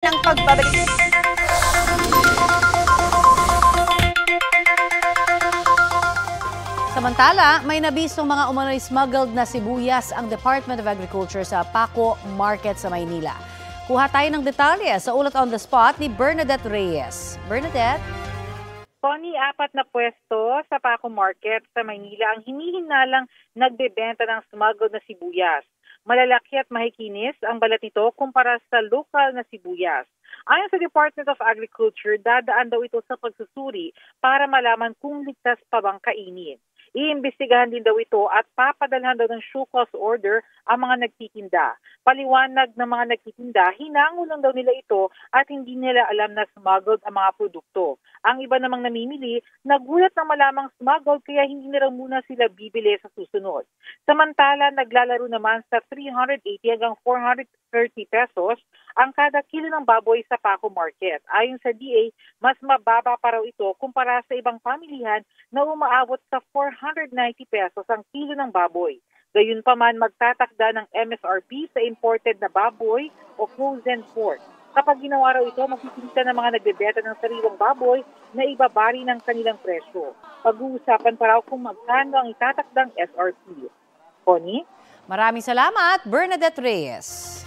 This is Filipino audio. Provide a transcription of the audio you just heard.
Ng pagbabalik. Samantala, may nabisong mga umano'y smuggled na sibuyas ang Department of Agriculture sa Paco Market sa Maynila. Kuha tayo ng detalye sa ulat on the spot ni Bernadette Reyes. Bernadette? Connie, 4 na pwesto sa Paco Market sa Maynila ang hinihinalang nagbebenta ng smuggled na sibuyas. Malalaki at mahikinis ang balat nito kumpara sa lokal na sibuyas. Ayon sa Department of Agriculture, dadaan daw ito sa pagsusuri para malaman kung ligtas pa bang kainin. Iimbestigahan din daw ito at papadalhan daw ng show cause order ang mga nagtitinda. Paliwanag ng mga nagtitinda, hinango lang daw nila ito at hindi nila alam na smuggled ang mga produkto. Ang iba namang namimili, nagulat na malamang smuggled kaya hindi na raw muna sila bibili sa susunod. Samantala, naglalaro naman sa 380 hanggang 430 pesos ang kada kilo ng baboy sa Paco Market. Ayon sa DA, mas mababa pa raw ito kumpara sa ibang pamilihan na umaabot sa 490 pesos ang kilo ng baboy. Gayunpaman, magtatakda ng MSRP sa imported na baboy o frozen pork. Kapag ginawa raw ito, makikita ng mga nagbebenta ng sariwang baboy na ibabari ng kanilang presyo. Pag-uusapan pa raw kung magkano ang itatakdang SRP. Connie? Maraming salamat, Bernadette Reyes.